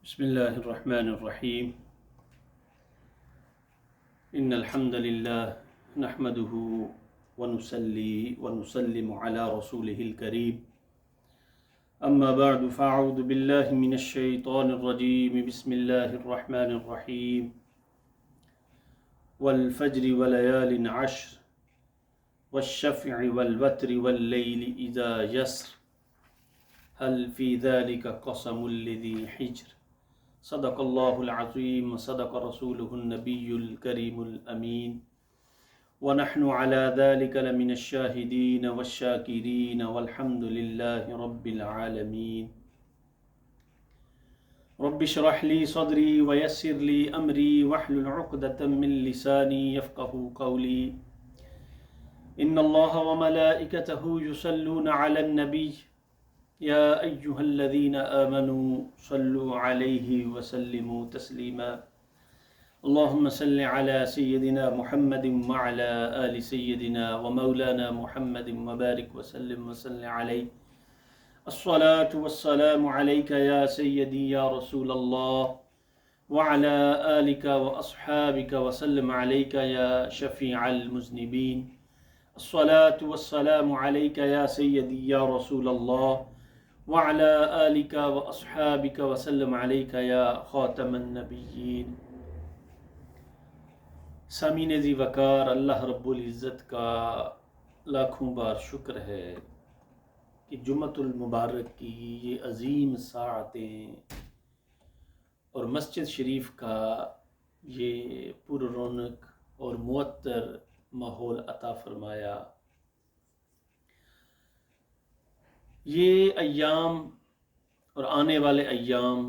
بسم الله الرحمن الرحيم إن الحمد لله نحمده ونصلي ونسلم على رسوله الكريم أما بعد فأعوذ بالله من الشيطان الرجيم بسم الله الرحمن الرحيم والفجر وليال عشر والشفع والوتر والليل إذا يسر هل في ذلك قسم لذي حجر صدق الله العظيم وصدق رسوله النبي الكريم الأمين ونحن على ذلك لمن الشاهدين والشاكرين والحمد لله رب العالمين رب اشرح لي صدري ويسر لي أمري واحلل عقدة من لساني يفقه قولي إن الله وملائكته يصلون على النبي يا أيها الذين آمنوا صلوا عليه وسلموا تسليما اللهم صل على سيدنا محمد وعلى آل سيدنا ومولانا محمد وبارك وسلم وصل عليه الصلاة والسلام عليك يا سيدي يا رسول الله وعلى آلك وأصحابك وسلم عليك يا شفيع المذنبين الصلاة والسلام عليك يا سيدي يا رسول الله وعلى آلك وأصحابك وسلم عليك يا خاتم النبيين۔ سامعین ذی وقار، اللہ رب العزت کا لاکھوں بار شکر ہے کہ جمعۃ المبارک کی یہ عظیم ساعتیں اور مسجد شریف کا یہ پر رونق اور معطر ماحول عطا فرمایا۔ یہ ایام اور آنے والے ایام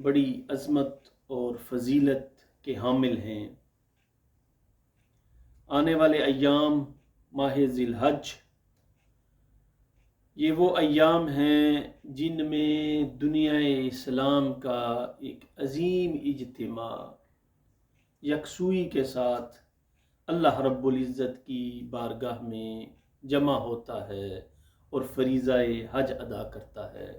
بڑی عظمت اور فضیلت کے حامل ہیں۔ آنے والے ایام ماہ ذی الحج، یہ وہ ایام ہیں جن میں دنیا اسلام کا ایک عظیم اجتماع یکسوئی کے ساتھ اللہ رب العزت کی بارگاہ میں جمع ہوتا ہے اور فریضہ حج ادا کرتا ہے۔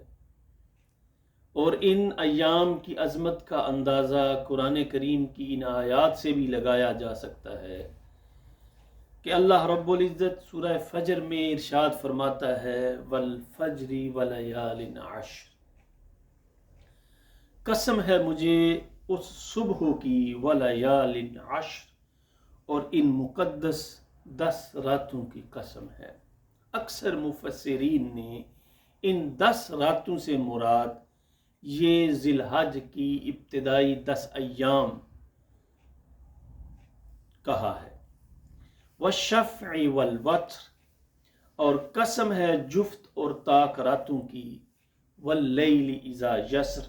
اور ان ایام کی عظمت کا اندازہ قرآن کریم کی ان آیات سے بھی لگایا جا سکتا ہے کہ اللہ رب العزت سورہ فجر میں ارشاد فرماتا ہے والفجر ولیال عشر، قسم ہے مجھے اس صبح کی ولیال عشر، اور ان مقدس 10 راتوں کی قسم ہے۔ اکثر مفسرین نے ان 10 راتوں سے مراد یہ ذی الحج کی ابتدائی 10 ایام کہا ہے۔ والشفع والوتر، اور قسم ہے جفت اور طاق راتوں کی، واللیل اذا یسر،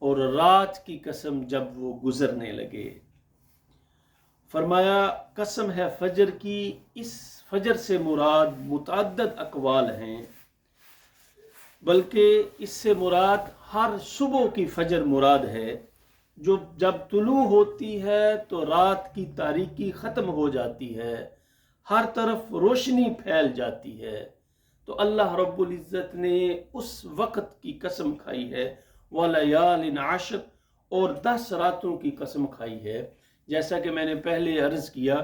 اور رات کی قسم جب وہ گزرنے لگے۔ فرمایا قسم ہے فجر کی، اس فجر سے مراد متعدد اقوال ہیں، بلکہ اس سے مراد ہر صبح کی فجر مراد ہے، جو جب طلوع ہوتی ہے تو رات کی تاریکی ختم ہو جاتی ہے، ہر طرف روشنی پھیل جاتی ہے، تو اللہ رب العزت نے اس وقت کی قسم کھائی ہے وَلَيَالٍ عَشْرٍ، اور 10 راتوں کی قسم کھائی ہے۔ جیسا کہ میں نے پہلے عرض کیا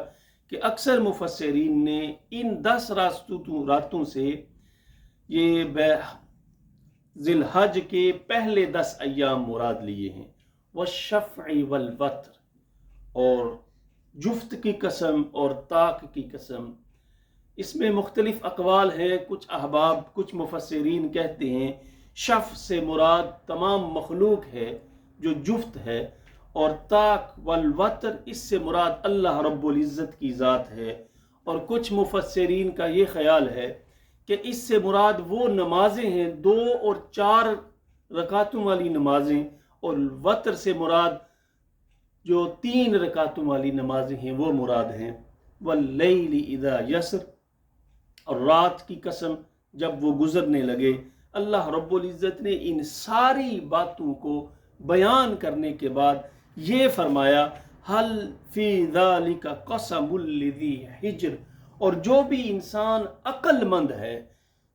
کہ اکثر مفسرین نے ان 10 راتوں سے یہ ذی الحج کے پہلے 10 ایام مراد لیے ہیں۔ والشفع والوتر، اور جفت کی قسم اور طاق کی قسم، اس میں مختلف اقوال ہیں۔ کچھ احباب، کچھ مفسرین کہتے ہیں شفع سے مراد تمام مخلوق ہے جو جفت ہے، اور طاق والوتر اس سے مراد اللہ رب العزت کی ذات ہے۔ اور کچھ مفسرین کا یہ خیال ہے کہ اس سے مراد وہ نمازیں ہیں 2 اور 4 رکعتوں والی نمازیں، اور وتر سے مراد جو 3 رکعتوں والی نمازیں ہیں وہ مراد ہیں۔ واللیل اذا یسر، اور رات کی قسم جب وہ گزرنے لگے۔ اللہ رب العزت نے ان ساری باتوں کو بیان کرنے کے بعد یہ فرمایا حل فی ذالک قسم لذی حجر، اور جو بھی انسان عقل مند ہے،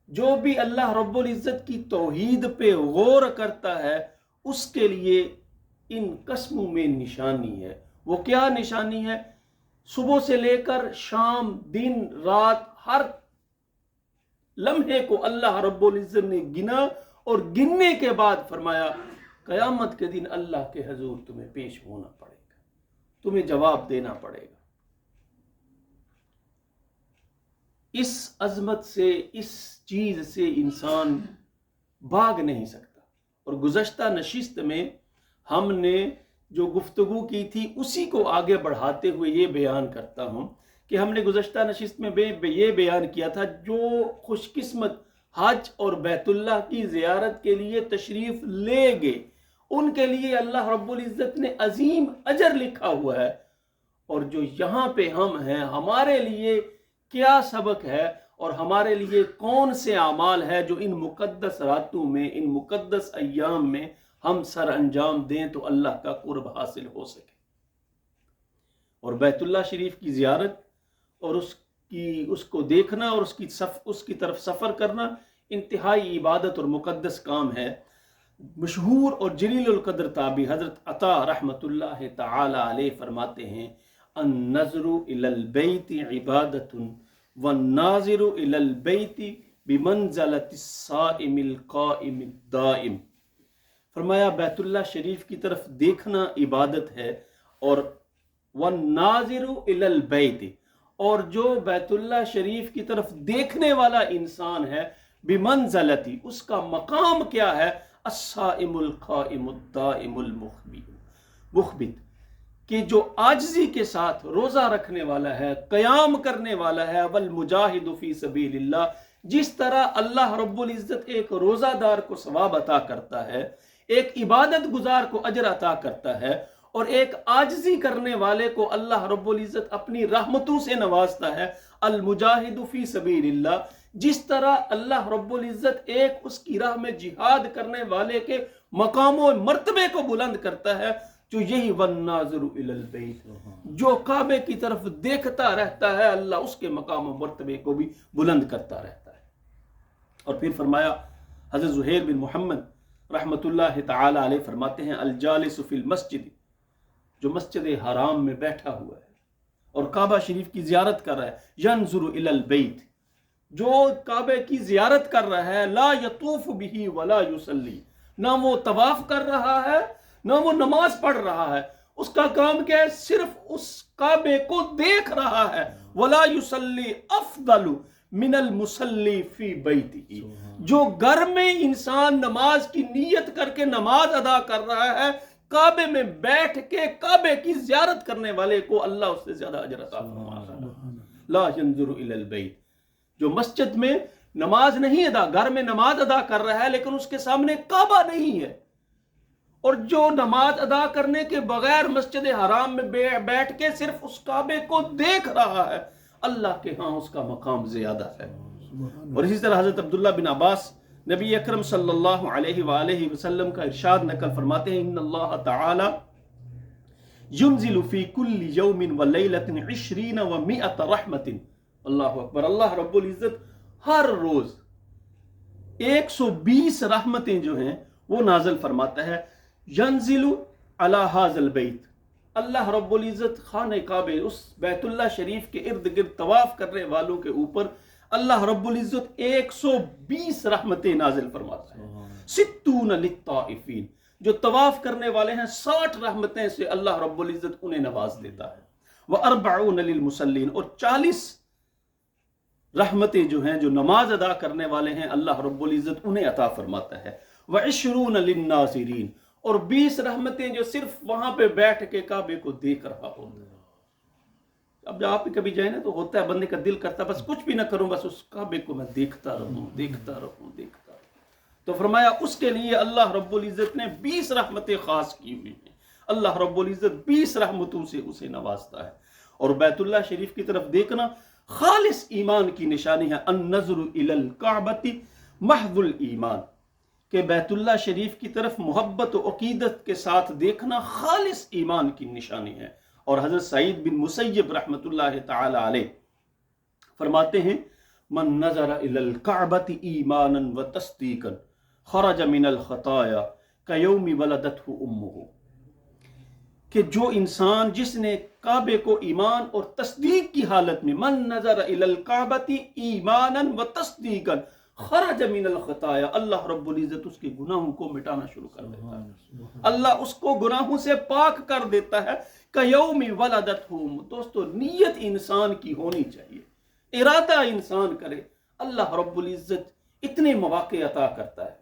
جو بھی اللہ رب العزت کی توحید پہ غور کرتا ہے، اس کے لیے ان قسموں میں نشانی ہے۔ وہ کیا نشانی ہے؟ صبح سے لے کر شام، دن رات، ہر لمحے کو اللہ رب العزت نے گنا، اور گننے کے بعد فرمایا قیامت کے دن اللہ کے حضور تمہیں پیش ہونا پڑے گا، تمہیں جواب دینا پڑے گا۔ اس عظمت سے، اس چیز سے انسان بھاگ نہیں سکتا۔ اور گزشتہ نشست میں ہم نے جو گفتگو کی تھی اسی کو آگے بڑھاتے ہوئے یہ بیان کرتا ہوں کہ ہم نے گزشتہ نشست میں یہ بیان کیا تھا، جو خوش قسمت حج اور بیت اللہ کی زیارت کے لیے تشریف لے گے ان کے لیے اللہ رب العزت نے عظیم اجر لکھا ہوا ہے، اور جو یہاں پہ ہم ہیں ہمارے لیے کیا سبق ہے اور ہمارے لیے کون سے اعمال ہے جو ان مقدس راتوں میں، ان مقدس ایام میں ہم سر انجام دیں تو اللہ کا قرب حاصل ہو سکے۔ اور بیت اللہ شریف کی زیارت اور اس کو دیکھنا اور اس کی طرف سفر کرنا انتہائی عبادت اور مقدس کام ہے۔ مشہور اور جلیل القدر تابعی حضرت عطا رحمت اللہ تعالی علیہ فرماتے ہیں النظر الی البیت عبادت والناظر الی البیت بمنزلۃ الصائم القائم الدائم۔ فرمایا بیت اللہ شریف کی طرف دیکھنا عبادت ہے، اور والناظر الی البیت، اور جو بیت اللہ شریف کی طرف دیکھنے والا انسان ہے بمنزلتی، اس کا مقام کیا ہے؟ الصائم القائم الدائم المخبت، کہ جو عاجزی کے ساتھ روزہ رکھنے والا ہے، قیام کرنے والا ہے، والمجاہد فی سبیل اللہ، جس طرح اللہ رب العزت ایک روزہ دار کو ثواب عطا کرتا ہے، ایک عبادت گزار کو اجر عطا کرتا ہے، اور ایک عاجزی کرنے والے کو اللہ رب العزت اپنی رحمتوں سے نوازتا ہے، المجاہد فی سبیل اللہ، جس طرح اللہ رب العزت ایک اس کی راہ میں جہاد کرنے والے کے مقام و مرتبے کو بلند کرتا ہے، جو یہی والناظر الی البیت، جو کعبے کی طرف دیکھتا رہتا ہے اللہ اس کے مقام و مرتبے کو بھی بلند کرتا رہتا ہے۔ اور پھر فرمایا حضرت زہیر بن محمد رحمت اللہ تعالی علیہ فرماتے ہیں الجالس فی المسجد، جو مسجد حرام میں بیٹھا ہوا ہے اور کعبہ شریف کی زیارت کر رہا ہے، ینظر الی البیت، جو کعبے کی زیارت کر رہا ہے، لا یطوف بہ ولا یصلی، نہ وہ طواف کر رہا ہے نہ وہ نماز پڑھ رہا ہے، اس کا کام کیا ہے؟ صرف اس کعبے کو دیکھ رہا ہے۔ ولا یصلی افضل من المصلی فی بیتہ، جو گھر میں انسان نماز کی نیت کر کے نماز ادا کر رہا ہے، کعبے میں بیٹھ کے کعبے کی زیارت کرنے والے کو اللہ اس سے زیادہ اجر عطا فرما رہا ہے۔ لا ینظر الی البیت، جو مسجد میں نماز نہیں ادا، گھر میں نماز ادا کر رہا ہے لیکن اس کے سامنے کعبہ نہیں ہے، اور جو نماز ادا کرنے کے بغیر مسجد حرام میں بیٹھ کے صرف اس کعبے کو دیکھ رہا ہے، اللہ کے ہاں اس کا مقام زیادہ ہے۔ اور اسی طرح حضرت عبداللہ بن عباس نبی اکرم صلی اللہ علیہ وآلہ وسلم کا ارشاد نقل فرماتے ہیں ان اللہ تعالی ينزل فی کل یوم ولیلۃ 20 و100 رحمت، اللہ اکبر، اللہ رب العزت ہر روز 120 رحمتیں جو ہیں وہ نازل فرماتا ہے۔ ینزل علی ھذا البیت، اللہ رب العزت خانہ کعبے، اس بیت اللہ شریف کے ارد گرد طواف کرنے والوں کے اوپر اللہ رب العزت 120 رحمتیں نازل فرماتا ہے۔ 60 للطائفین، جو طواف کرنے والے ہیں 60 رحمتیں سے اللہ رب العزت انہیں نواز دیتا ہے۔ و40 للمصلین، اور 40 رحمتیں جو ہیں جو نماز ادا کرنے والے ہیں اللہ رب العزت انہیں عطا فرماتا ہے۔ و20 للناظرین، اور 20 رحمتیں جو صرف وہاں پہ بیٹھ کے کعبے کو دیکھ رہا ہوتا ہے۔ اب جب آپ کبھی جائیں نا تو ہوتا ہے بندے کا دل کرتا ہے بس کچھ بھی نہ کروں، بس اس کعبے کو میں دیکھتا رہوں دیکھتا رہوں دیکھتا رہوں۔ تو فرمایا اس کے لیے اللہ رب العزت نے 20 رحمتیں خاص کی ہوئی ہیں، اللہ رب العزت 20 رحمتوں سے اسے نوازتا ہے۔ اور بیت اللہ شریف کی طرف دیکھنا خالص ایمان کی نشانی ہے۔ النظر الی الکعبۃ محض الایمان، کہ بیت اللہ شریف کی طرف محبت و عقیدت کے ساتھ دیکھنا خالص ایمان کی نشانی ہے۔ اور حضرت سعید بن مسیب رحمت اللہ تعالی علیہ فرماتے ہیں من نظر الی الکعبۃ ایمانا وتصدیقا خرج من الخطایا کیوم ولدتہ امہ، کہ جو انسان جس نے کعبے کو ایمان اور تصدیق کی حالت میں، من نظر الی الکعبۃ ایمانا و تصدیقا خرج من الخطایا، اللہ رب العزت اس کے گناہوں کو مٹانا شروع کر دیتا ہے، اللہ اس کو گناہوں سے پاک کر دیتا ہے۔ کیوم ولدتہ، دوستو نیت انسان کی ہونی چاہیے، ارادہ انسان کرے، اللہ رب العزت اتنے مواقع عطا کرتا ہے۔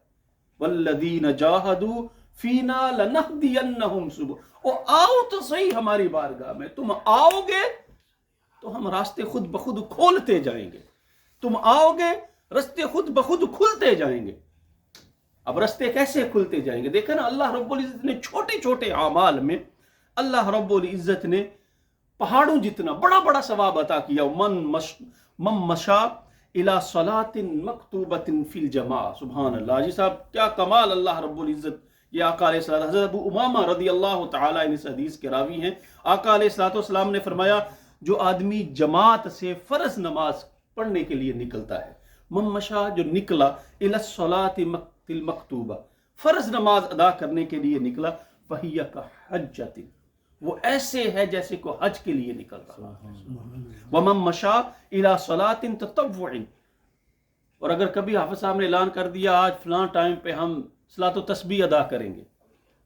والذین جاہدوا فینا لنہدینہم سبل، اور آؤ تو صحیح ہماری بارگاہ میں، تم آؤ گے تو ہم راستے خود بخود کھولتے جائیں گے، تم آؤ گے راستے خود بخود کھلتے جائیں گے۔ اب راستے کیسے کھلتے جائیں گے؟ دیکھیں نا، اللہ رب العزت نے چھوٹے چھوٹے اعمال میں اللہ رب العزت نے پہاڑوں جتنا بڑا بڑا ثواب عطا کیا۔ من مشا الی صلاۃ مکتوبۃ فی الجماعہ، سبحان اللہ، جی صاحب کیا کمال اللہ رب العزت، یہ آقا علیہ الصلوۃ، حضرت ابو امامہ رضی اللہ تعالیٰ عنہ اس حدیث کے راوی ہیں، آقا علیہ الصلوۃ والسلام نے فرمایا جو آدمی جماعت سے فرض نماز پڑھنے کے لیے نکلتا ہے، من مشا، جو نکلا، الی الصلاۃ المکتوبہ، فرض نماز ادا کرنے کے لیے نکلا، فہی کحجۃ، وہ ایسے ہے جیسے کو حج کے لیے نکل رہا ہے۔ ومن مشا الی صلاۃ تطوع، اور اگر کبھی حافظ صاحب نے اعلان کر دیا آج فلاں ٹائم پہ ہم صلاۃ و تسبیح ادا کریں گے،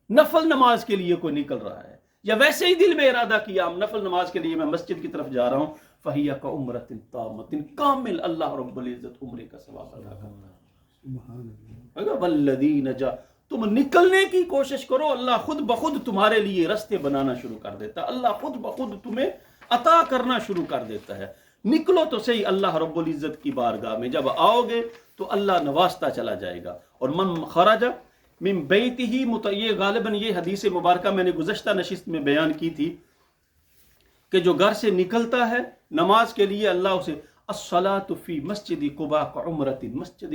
نفل نماز کے لیے کوئی نکل رہا ہے، یا ویسے ہی دل میں ارادہ کیا ہم نفل نماز کے لیے میں مسجد کی طرف جا رہا ہوں، فہی کعمرۃ تامۃ، کامل اللہ رب العزت عمرے کا ثواب ادا کرتا ہے۔ والذین جا، تم نکلنے کی کوشش کرو، اللہ خود بخود تمہارے لیے راستے بنانا شروع کر دیتا ہے، اللہ خود بخود تمہیں عطا کرنا شروع کر دیتا ہے۔ نکلو تو صحیح اللہ رب العزت کی بارگاہ میں، جب آؤ گے تو اللہ نوازتا چلا جائے گا۔ اور من خرج من بیتہ، یہ غالباً یہ حدیث مبارکہ میں نے گزشتہ نشست میں بیان کی تھی کہ جو گھر سے نکلتا ہے نماز کے لیے، اللہ اسے الصلاۃ فی مسجد قباء کعمرۃ، مسجد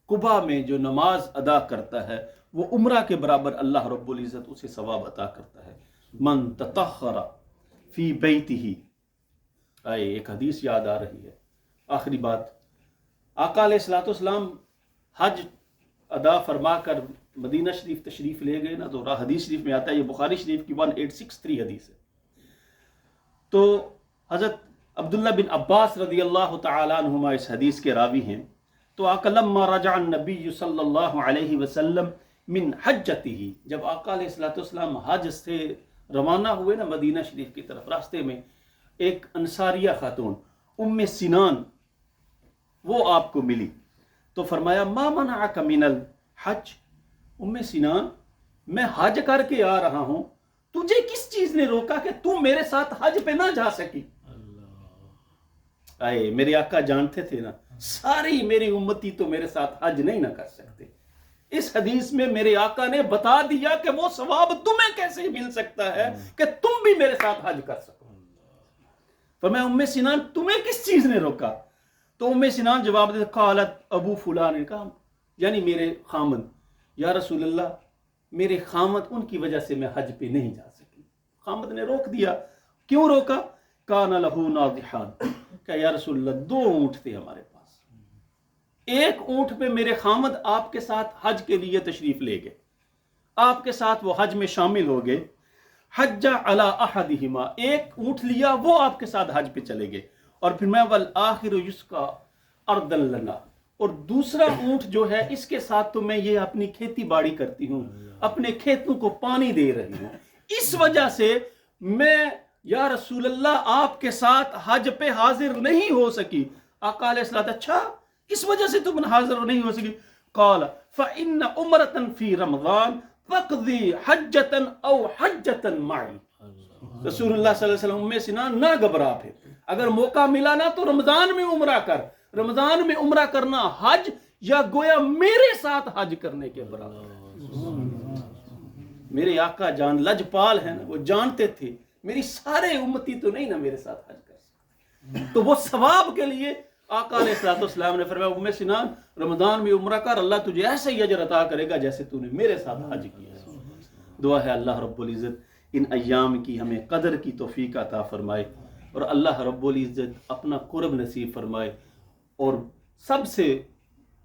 قباء میں جو نماز ادا کرتا ہے وہ عمرہ کے برابر اللہ رب العزت اسے ثواب عطا کرتا ہے۔ من تطہر فی بیتہ، آئے ایک حدیث یاد آ رہی ہے، آخری بات، آقا علیہ الصلوۃ والسلام حج ادا فرما کر مدینہ شریف تشریف لے گئے نا، تو حدیث شریف میں آتا ہے، یہ بخاری شریف کی 1863 حدیث ہے، تو حضرت عبداللہ بن عباس رضی اللہ تعالیٰ عنہما اس حدیث کے راوی ہیں، تو آقا لما رجع النبی صلی اللہ علیہ وسلم من حجتہ، جب آقا علیہ الصلوۃ والسلام حج سے روانہ ہوئے نا مدینہ شریف کی طرف، راستے میں ایک انصاریہ خاتون ام سنان وہ آپ کو ملی، تو فرمایا ما منعک من الحج، ام سنان میں حج کر کے آ رہا ہوں، تجھے کس چیز نے روکا کہ تم میرے ساتھ حج پہ نہ جا سکی؟ آئے میرے آقا جانتے تھے نا ساری میری امتی تو میرے ساتھ حج نہیں نہ کر سکتے، اس حدیث میں میرے آقا نے بتا دیا کہ وہ ثواب تمہیں کیسے مل سکتا ہے کہ تم بھی میرے ساتھ حج کر سکو۔ فرمایا ام سنان تمہیں کس چیز نے روکا؟ تو ام سنان جواب دے، قالت ابو فلان، نے کہا یعنی میرے خامد، یا رسول اللہ میرے خامد ان کی وجہ سے میں حج پہ نہیں جا سکی۔ خامد نے روک دیا، کیوں روکا؟ کان لہو ناضحان، کہ یا رسول اللہ 2 اونٹ تھے ہمارے پاس، ایک اونٹ پہ میرے خامد آپ کے ساتھ حج کے لیے تشریف لے گئے، آپ کے ساتھ وہ حج میں شامل ہو گئے، حج علی احدہما، ایک اونٹ لیا وہ آپ کے ساتھ حج پہ چلے گئے، اور پھر میں والآخر یسقى ارضا لنا، اور دوسرا اونٹ جو ہے اس کے ساتھ تو میں یہ اپنی کھیتی باڑی کرتی ہوں، اپنے کھیتوں کو پانی دے رہی ہوں، اس وجہ سے میں یا رسول اللہ آپ کے ساتھ حج پہ حاضر نہیں ہو سکی۔ آقا علیہ الصلوۃ، اچھا اس وجہ سے تم حاضر نہیں ہو سکی؟ قال فإن عمرة فی رمضان تقضی حجة او حجة معی، رسول اللہ صلی اللہ علیہ وسلم میں سنان نہ گھبرا، پھر اگر موقع ملا نا تو رمضان میں عمرہ کر، رمضان میں عمرہ کرنا حج یا گویا میرے ساتھ حج کرنے کے برابر ہے۔ میرے آقا جان لجپال ہیں نا، وہ جانتے تھے میری سارے امتی تو نہیں نا میرے ساتھ حج کر سکتے، تو وہ ثواب کے لیے آقا علیہ الصلوۃ والسلام نے فرمایا ام سنان رمضان میں عمرہ کر، اللہ تجھے ایسا ہی اجر عطا کرے گا جیسے تو نے میرے ساتھ حج کیا ہے۔ دعا ہے اللہ رب العزت ان ایام کی ہمیں قدر کی توفیق عطا فرمائے، اور اللہ رب العزت اپنا قرب نصیب فرمائے، اور سب سے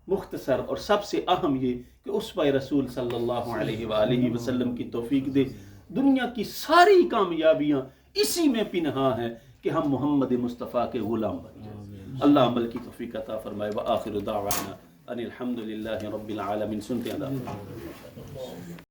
مختصر اور سب سے اہم یہ کہ اسوہ رسول صلی اللہ علیہ وآلہ وسلم کی توفیق دے، دنیا کی ساری کامیابیاں اسی میں پنہاں ہیں کہ ہم محمد مصطفیٰ کے غلام بن جائیں۔ اللہ عمل کی توفیق عطا فرمائے۔ وآخر دعوانا ان الحمد للہ رب العالمین۔ سنتے ہیں